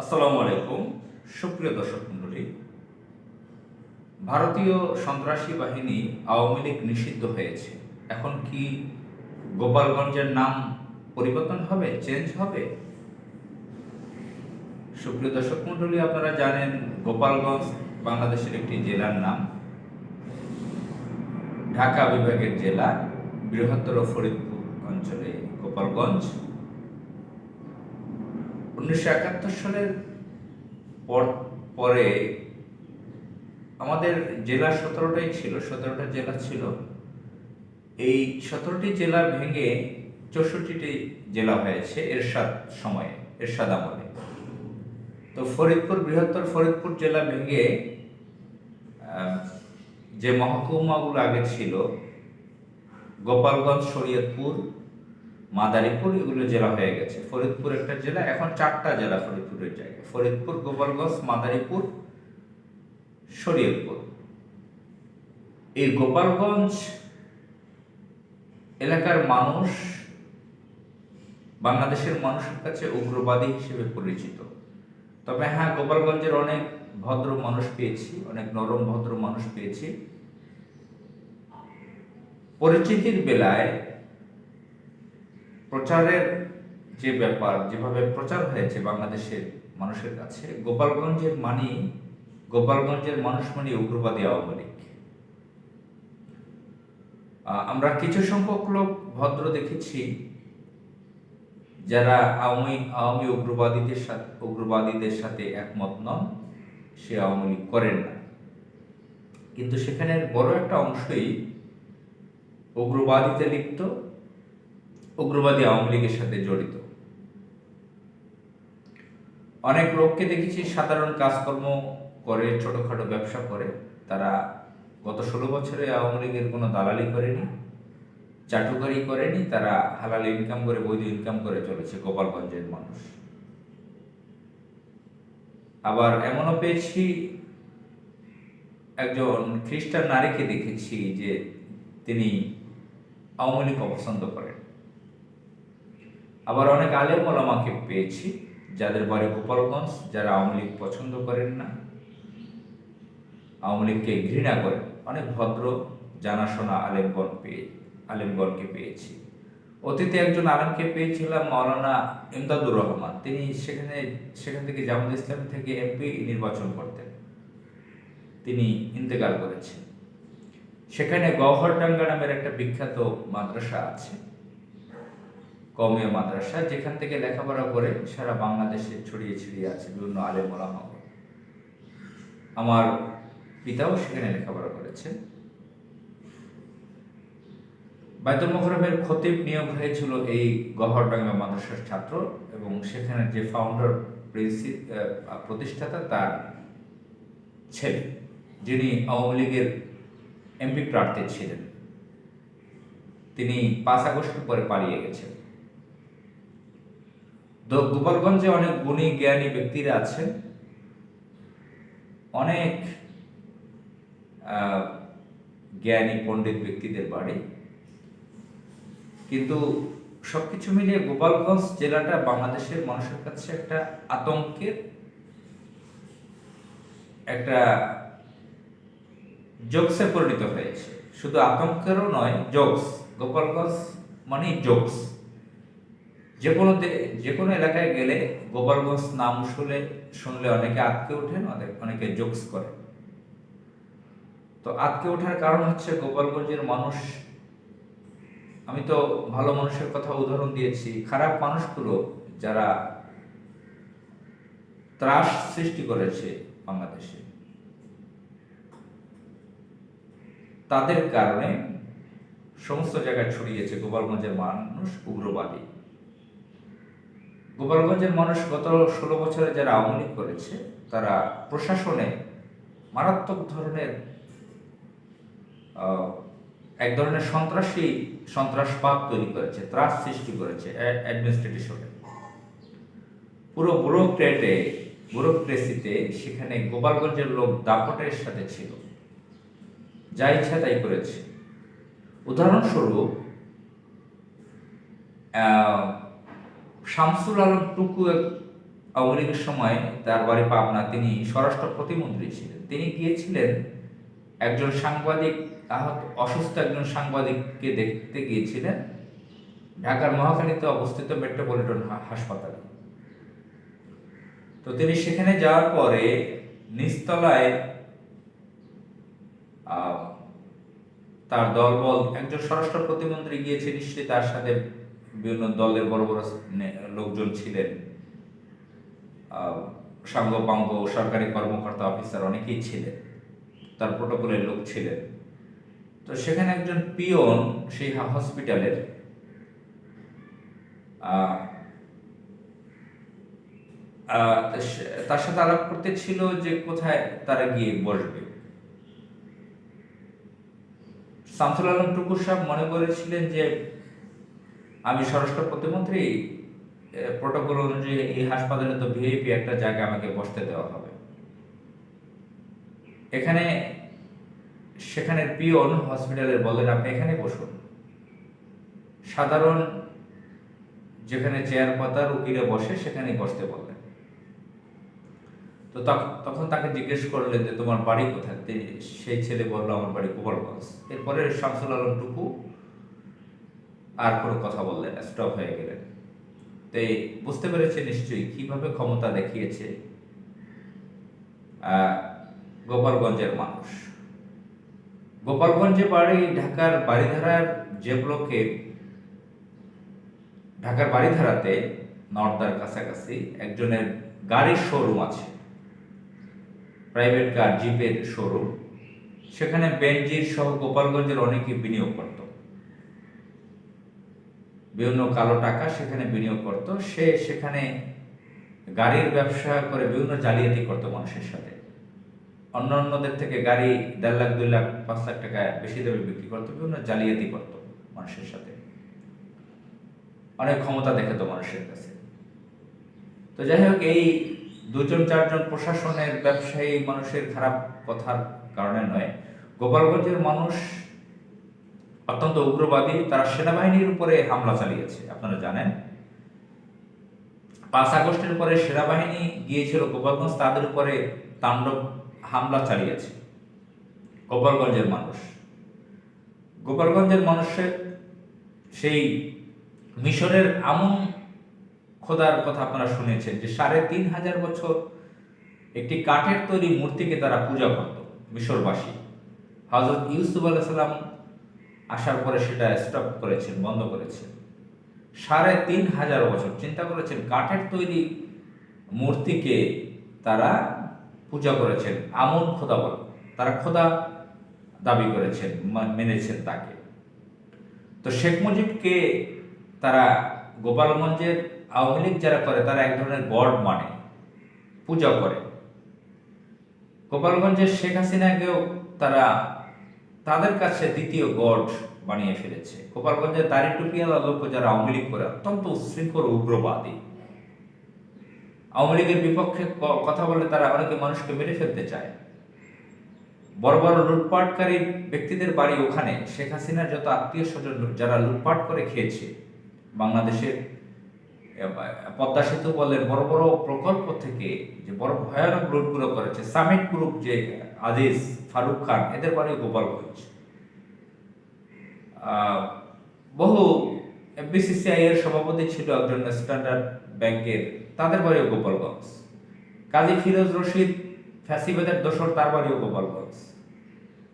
আসসালামু আলাইকুম। সুপ্রিয় দর্শক মণ্ডলী, ভারতীয় সন্ত্রাসী বাহিনী আওয়ামী লীগ নিষিদ্ধ হয়েছে। এখন কি গোপালগঞ্জের নাম পরিবর্তন হবে, চেঞ্জ হবে? সুপ্রিয় দর্শক মণ্ডলী, আপনারা জানেন গোপালগঞ্জ বাংলাদেশের একটি জেলার নাম। ঢাকা বিভাগের জেলা, বৃহত্তর ফরিদপুর অঞ্চলে গোপালগঞ্জ। 1971 সালের পরে আমাদের জেলা 17টাই ছিল, 17টা জেলা ছিল। এই 17টি জেলা ভেঙে 64টি জেলা হয়েছে এরশাদ আমলে। তো বৃহত্তর ফরিদপুর জেলা ভেঙে যে মহকুমাগুলো আগে ছিল, গোপালগঞ্জ, শরীয়তপুর, মাদারীপুর, এগুলো জেলা হয়ে গেছে। ফরিদপুর একটা জেলা, এখন 4টা জেলা ফরিদপুরের জায়গায়: ফরিদপুর, গোপালগঞ্জ, মাদারীপুর, শরীয়তপুর। এই গোপালগঞ্জ এলাকার মানুষ বাংলাদেশের মানুষের কাছে উগ্রবাদী হিসেবে পরিচিত। তবে হ্যাঁ, গোপালগঞ্জের অনেক ভদ্র মানুষ পেয়েছি, অনেক নরম ভদ্র মানুষ পেয়েছি। পরিচিতির বেলায় প্রচারের যে ব্যাপার, যেভাবে প্রচার হয়েছে বাংলাদেশের মানুষের কাছে, গোপালগঞ্জের মানুষ মানে উগ্রবাদী আওয়ামী লীগ। আমরা কিছু সংখ্যক লোক ভদ্র দেখেছি যারা আওয়ামী উগ্রবাদীদের সাথে একমত নন, সে আওয়ামী লীগ করেন না। কিন্তু সেখানের বড় একটা অংশই উগ্রবাদীতে লিপ্ত, উগ্রবাদী আওয়ামী লীগের সাথে জড়িত। অনেক লোককে দেখেছি সাধারণ কাজকর্ম করে, ছোটখাটো ব্যবসা করে। তারা গত 16 বছরে আওয়ামী লীগের কোনো দালালি করেনি, চাটুকারি করেনি। তারা হালাল ইনকাম করে, বৈধ ইনকাম করে চলেছে গোপালগঞ্জের মানুষ। আবার এমনও পেয়েছি, একজন খ্রিস্টান নারীকে দেখেছি যে তিনি আওয়ামী লীগ অপছন্দ করেন। আবার অনেক আলেম ওলামাকে পেয়েছি যাদের বাড়ি গোপালগঞ্জ, যারা আওয়ামী লীগ পছন্দ করেন না, আওয়ামী লীগকে ঘৃণা করেন। অনেক ভদ্র জানাশোনা আলেমগণকে পেয়েছি। অতীতে একজন আলেমকে পেয়েছিলাম, মাওলানা ইমদাদুর রহমান। তিনি সেখান থেকে জামাত ইসলাম থেকে এমপি নির্বাচন করতেন। তিনি ইন্তেকাল করেছেন। সেখানে গওহরডাঙ্গা নামের একটা বিখ্যাত মাদ্রাসা আছে, কওমিয়া মাদ্রাসা, যেখান থেকে লেখাপড়া করে সারা বাংলাদেশে ছড়িয়ে ছিড়িয়ে আছে বিভিন্ন আলেম ওলামা। আমার পিতাও সেখানে লেখাপড়া করেছেন। বায়তুল মোকাররমের খতিব নিয়োগ হয়েছিল এই গওহরডাঙ্গা মাদ্রাসার ছাত্র, এবং সেখানে যে ফাউন্ডার প্রতিষ্ঠাতা তার ছেলে, যিনি আওয়ামী লীগের এমপি প্রার্থী ছিলেন। তিনি 5 আগস্টের পরে পালিয়ে গেছেন। গোপালগঞ্জে অনেক গুণী জ্ঞানী ব্যক্তিরা আছেন, অনেক জ্ঞানী পণ্ডিত ব্যক্তিদের বাড়ি। কিন্তু সবকিছু মিলিয়ে গোপালগঞ্জ জেলাটা বাংলাদেশের মানুষের কাছে একটা আতঙ্কের, একটা জোকসে পরিণত হয়েছে। শুধু আতঙ্কেরও নয়, জোকস। গোপালগঞ্জ মানে জোকস। যে কোনো এলাকায় গেলে গোপালগঞ্জ নাম শুনলে অনেকে আঁতকে ওঠেন, অনেকে জোকস করে। তো আঁতকে ওঠার কারণ হচ্ছে গোপালগঞ্জের মানুষ। আমি তো ভালো মানুষের কথা উদাহরণ দিয়েছি, খারাপ মানুষগুলো যারা ত্রাস সৃষ্টি করেছে বাংলাদেশে, তাদের কারণে সমস্ত জায়গায় ছড়িয়েছে গোপালগঞ্জের মানুষ উগ্রবাদী। গোপালগঞ্জের মানুষ গত 16 বছরে যারা আওয়ামী লীগ করেছে, তারা প্রশাসনে মারাত্মক ধরনের এক ধরনের সন্ত্রাসবাদ তৈরি করেছে, ত্রাস সৃষ্টি করেছে অ্যাডমিনিস্ট্রেশনে। পুরো ব্যুরোক্রেসিতে সেখানে গোপালগঞ্জের লোক দাপটের সাথে ছিল, যা ইচ্ছা তাই করেছে। উদাহরণস্বরূপ, শামসুল আলম টুকু আওয়ামী লীগের সময় তার বাড়ি পাবনা, তিনি স্বরাষ্ট্র প্রতিমন্ত্রী ছিলেন। তিনি গিয়েছিলেন একজন সাংবাদিক, অসুস্থ একজন সাংবাদিককে দেখতে গিয়েছিলেন ঢাকার মহাখালীতে অবস্থিত মেট্রোপলিটন হাসপাতালে। তো তিনি সেখানে যাওয়ার পরে নিচতলায় তার দলবল, একজন স্বরাষ্ট্র প্রতিমন্ত্রী গিয়েছে, নিশ্চয়ই তার সাথে বিভিন্ন দলের বড় বড় লোকজন ছিলেন, সাঙ্গপাঙ্গ সরকারি কর্মকর্তা অফিসার অনেকেই ছিলেন, তার প্রোটোকলের লোক ছিলেন। তো সেখানে একজন পিয়ন সেই হসপিটালের তার সাথে আলাপ করতে ছিল যে কোথায় তারা গিয়ে বসবে। শামসুল আলম টুকু সাহেব মনে করেছিলেন যে আমি স্বরাষ্ট্র প্রতিমন্ত্রী, প্রোটোকল অনুযায়ী এই হাসপাতালে তো ভিআইপি একটা জায়গা আমাকে বসতে দেওয়া হবে। সেখানে পিয়ন হসপিটালের বললেন আপনি এখানে বসুন, সাধারণ যেখানে চেয়ার পাতা রুগীরা বসে সেখানেই বসতে বললেন। তো তখন তাকে জিজ্ঞেস করলেন যে তোমার বাড়ি কোথায়? সেই ছেলে বলল আমার বাড়ি গোপালগঞ্জ। এরপরে শামসুল আলম টুকু আর কোনো কথা বললেন, স্টপ হয়ে গেলেন। তাই বুঝতে পেরেছে নিশ্চয়ই কিভাবে ক্ষমতা দেখিয়েছে গোপালগঞ্জের মানুষ। গোপালগঞ্জে বাড়ি ঢাকার বাড়িধারার যে ব্লকে, ঢাকার বাড়িধারাতে নর্দার কাছাকাছি একজনের গাড়ির শোরুম আছে, প্রাইভেট কার জিপের শোরুম। সেখানে বেনজির সহ গোপালগঞ্জের অনেকে বিনিয়োগ করত, বিভিন্ন কালো টাকা সেখানে বিনিয়োগ করত। সে সেখানে গাড়ির ব্যবসা করে বিভিন্ন জালিয়াতি করত মানুষের সাথে। অন্যদের থেকে গাড়ি 1.5 লাখ 2 লাখ 5 লাখ টাকা বেশি দামে বিক্রি করতো, বিভিন্ন জালিয়াতি করত মানুষের সাথে, অনেক ক্ষমতা দেখাতো মানুষের কাছে। তো যাই হোক, এই 2-4জন প্রশাসনের ব্যবসায়ী মানুষের খারাপ কথার কারণে নয়, গোপালগঞ্জের মানুষ অত্যন্ত উগ্রবাদী। তারা সেনাবাহিনীর উপরে হামলা চালিয়েছে। আপনারা জানেন 5 আগস্টের পরে সেনাবাহিনী গিয়েছিল গোপালগঞ্জ, তাদের উপরে তাণ্ডব হামলা চালিয়েছে গোপালগঞ্জের মানুষের সেই মিশরের আমুন খোদার কথা আপনারা শুনেছেন, যে 3500 বছর একটি কাঠের তৈরি মূর্তিকে তারা পূজা করত মিশরবাসী। হযরত ইউসুফ আলাইহিস সালাম আসার পরে সেটা স্টপ করেছেন, বন্ধ করেছেন। 3500 বছর চিন্তা করেছেন, কাঠের তৈরি মূর্তিকে তারা পূজা করেছেন, আমুন খোদা বলে তারা খোদা দাবি করেছেন, মেনেছেন তাকে। তো শেখ মুজিবকে তারা, গোপালগঞ্জের আওয়ামী লীগ যারা করে, তারা এক ধরনের গড মানে পূজা করে। গোপালগঞ্জের শেখ হাসিনাকেও তারা তাদের কাছে দ্বিতীয় গড বানিয়ে ফেলেছে। গোপালগঞ্জের দাড়ি টুপিওয়ালা লোক যারা আওয়ামী লীগ করে, অত্যন্ত উচ্ছৃঙ্খল উগ্রবাদী, আওয়ামী লীগের বিপক্ষে কথা বলে তারা অনেকে মানুষকে মেরে ফেলতে চায়। বড় বড় লুটপাটকারী ব্যক্তিদের বাড়ি ওখানে। শেখ হাসিনার যত আত্মীয় স্বজন যারা লুটপাট করে খেয়েছে, বাংলাদেশের পদ্মা সেতু বলেন, বড় বড় প্রকল্প থেকে যে বড় ভয়ানক লুটগুলো করেছে, সামিট গ্রুপ যে আজিজ, ফারুক খান, এদের বাড়ি গোপালগঞ্জ। বহু বিসিসিআই এর সভাপতি ছিল একজন স্ট্যান্ডার্ড ব্যাংকের, তাদের বাড়িও গোপালগঞ্জ। কাজী ফিরোজ রশিদ ফ্যাসিবাদের দোসর, তার বাড়িও গোপালগঞ্জ।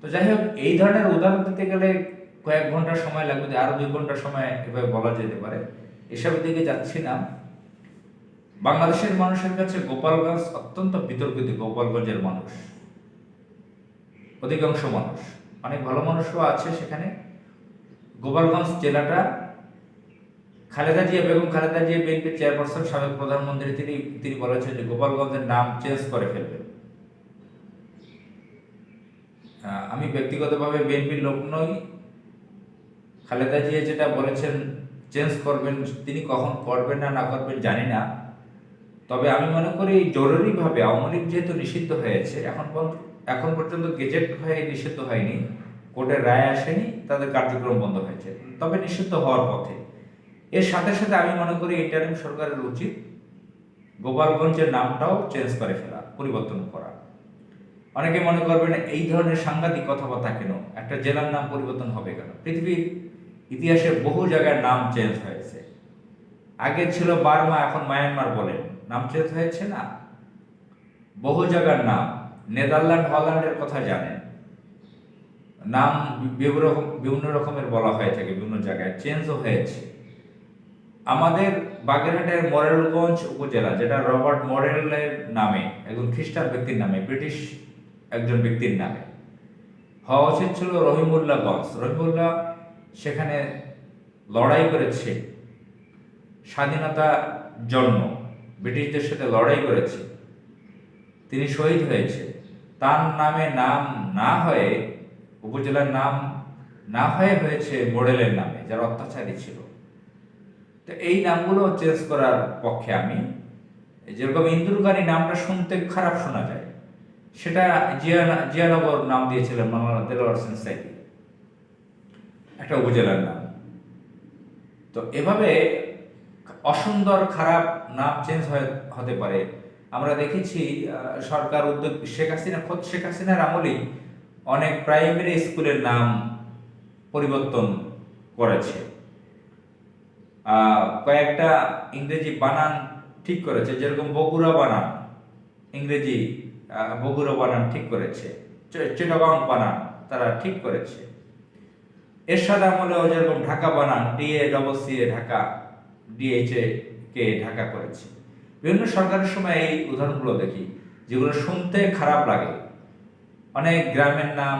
তো যাই হোক, এই ধরনের উদাহরণ দিতে গেলে কয়েক ঘন্টা সময় লাগবে, আরো 2 ঘন্টা সময় এভাবে বলা যেতে পারে। এসবের দিকে যাচ্ছি না। বাংলাদেশের মানুষের কাছে গোপালগঞ্জ অত্যন্ত বিতর্কিত। গোপালগঞ্জের মানুষ, অধিকাংশ মানুষ, অনেক ভালো মানুষও আছে সেখানে। গোপালগঞ্জ জেলাটা বেগম খালেদা জিয়া বিএনপির চেয়ারপারসন, সাবেক প্রধানমন্ত্রী, তিনি বলেছেন যে গোপালগঞ্জের নাম চেঞ্জ করে ফেলবেন। আমি ব্যক্তিগতভাবে বিএনপির লোক নই, খালেদা জিয়া যেটা বলেছেন চেঞ্জ করবেন, তিনি কখন করবেন না করবেন জানি না। তবে আমি মনে করি জরুরিভাবে আওয়ামী লীগ যেহেতু নিষিদ্ধ হয়েছে, এখন পর্যন্ত গেজেট হয়ে নিষিদ্ধ হয়নি, কোর্টের রায় আসেনি, তাদের কার্যক্রম বন্ধ হয়েছে, তবে নিষিদ্ধ হওয়ার পথে। এর সাথে সাথে আমি মনে করি ইন্টারিম সরকারের উচিত গোপালগঞ্জের নামটাও চেঞ্জ করে ফেলা, পরিবর্তন করা। অনেকে মনে করবেন এই ধরনের সাংঘাতিক কথাবার্তা কেন, একটা জেলার নাম পরিবর্তন হবে কেন? পৃথিবীর ইতিহাসে বহু জায়গার নাম চেঞ্জ হয়েছে। আগে ছিল বার্মা, এখন মায়ানমার বলেন, নাম চেঞ্জ হয়েছে না? বহু জায়গার নাম, নেদারল্যান্ড হল্যান্ডের কথা জানেন, নাম বিভিন্ন রকমের বলা হয়ে থাকে, বিভিন্ন জায়গায় চেঞ্জও হয়েছে। আমাদের বাগেরহাটের মরেলগঞ্জ উপজেলা, যেটা রবার্ট মরেলের নামে, একজন খ্রিস্টান ব্যক্তির নামে, ব্রিটিশ একজন ব্যক্তির নামে হওয়া উচিত ছিল রহিমুল্লাহগঞ্জ। রহিমুল্লাহ সেখানে লড়াই করেছে, স্বাধীনতার জন্য ব্রিটিশদের সাথে লড়াই করেছে, তিনি শহীদ হয়েছে। তার নামে নাম না হয়ে, উপজেলার নাম না হয়ে হয়েছে মডেলের নামে, যারা অত্যাচারী ছিল। তো এই নামগুলো চেঞ্জ করার পক্ষে আমি। যেরকম ইন্দুরকানী নামটা শুনতে খারাপ শোনা যায়, সেটা জিয়ানগর নাম দিয়েছিলেন মাওলানা দেলোয়ার হোসেন সাইদি, একটা উপজেলার নাম। তো এভাবে অসুন্দর খারাপ নাম চেঞ্জ হতে পারে। আমরা দেখেছি সরকার উদ্যোগ, শেখ হাসিনার আমলেই অনেক প্রাইমারি স্কুলের নাম পরিবর্তন করেছে, কয়েকটা ইংরেজি বানান ঠিক করেছে, যেরকম বগুড়া বানান, ইংরেজি বগুড়া বানান ঠিক করেছে, চিটাগং বানান তারা ঠিক করেছে। এরশাদ আমলেও যেরকম ঢাকা বানান, DA ঢাকা, DHA কে ঢাকা করেছে। বিভিন্ন সরকারের সময় এই উদাহরণগুলো দেখি, যেগুলো শুনতে খারাপ লাগে। অনেক গ্রামের নাম,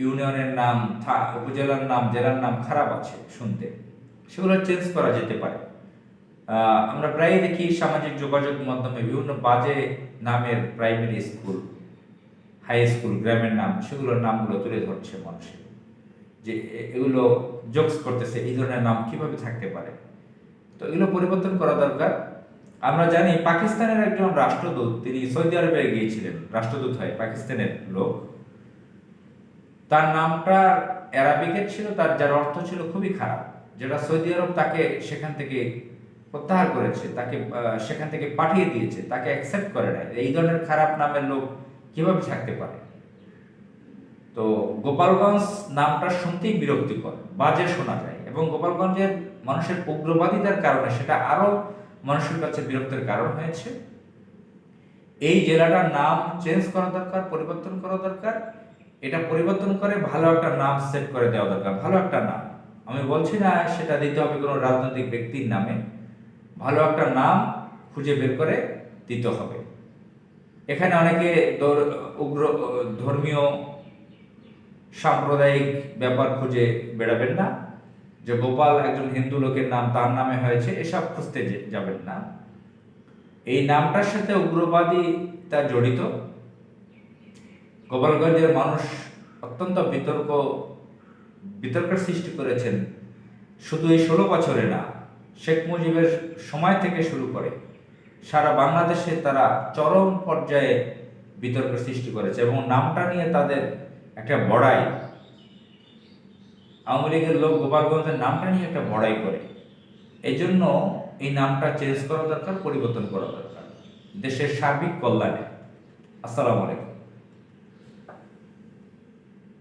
ইউনিয়নের নাম, উপজেলার নাম, জেলার নাম খারাপ আছে শুনতে, সেগুলো চেঞ্জ করা যেতে পারে। আমরা প্রায় দেখি সামাজিক যোগাযোগ মাধ্যমে বিভিন্ন বাজে নামের প্রাইমারি স্কুল, হাই স্কুল, গ্রামের নাম, সেগুলোর নামগুলো তুলে ধরছে মানুষের, যে এগুলো জোকস করতেছে, এই ধরনের নাম কিভাবে থাকতে পারে। তো এগুলো পরিবর্তন করা দরকার। আমরা জানি পাকিস্তানের একজন রাষ্ট্রদূত, তিনি সৌদি আরবে গিয়েছিলেন রাষ্ট্রদূত হয়ে, পাকিস্তানের লোক। তার নামটা অ্যারাবিকের ছিল, তার যার অর্থ ছিল খুবই খারাপ, যেটা সৌদি আরব তাকে সেখান থেকে প্রত্যাহার করেছে, তাকে সেখান থেকে পাঠিয়ে দিয়েছে, তাকে অ্যাকসেপ্ট করে নাই। এই ধরনের খারাপ নামের লোক কিভাবে থাকতে পারে? তো গোপালগঞ্জ নামটা শুনতেই বিরক্তিকর, বাজে শোনা যায়, এবং গোপালগঞ্জের মানুষের উগ্রবাদিতার কারণে সেটা আরো মানুষের কাছে বিরক্তের কারণ হয়েছে। এই জেলাটার নাম চেঞ্জ করা দরকার, পরিবর্তন করা দরকার। এটা পরিবর্তন করে ভালো একটা নাম সেট করে দেওয়া দরকার, ভালো একটা নাম। আমি বলছি না সেটা দিতে হবে কোনো রাজনৈতিক ব্যক্তির নামে, ভালো একটা নাম খুঁজে বের করে দিতে হবে। এখানে অনেকে উগ্র ধর্মীয় সাম্প্রদায়িক ব্যাপার খুঁজে বেড়াবেন না, যে গোপাল একজন হিন্দু লোকের নাম, তার নামে হয়েছে, এসব খুঁজতে যাবেন না। এই নামটার সাথে উগ্রবাদিতা জড়িত। গোপালগঞ্জের মানুষ অত্যন্ত বিতর্কের সৃষ্টি করেছেন, শুধু এই 16 বছরে না, শেখ মুজিবের সময় থেকে শুরু করে সারা বাংলাদেশে তারা চরম পর্যায়ে বিতর্কের সৃষ্টি করেছে, এবং নামটা নিয়ে তাদের একটা বড়াই। আওয়ামী লীগের লোক গোপালগঞ্জের নামটা নিয়ে একটা বড়াই করে। এই জন্য এই নামটা চেঞ্জ করা দরকার, পরিবর্তন করা দরকার দেশের সার্বিক কল্যাণে। আসসালামু আলাইকুম।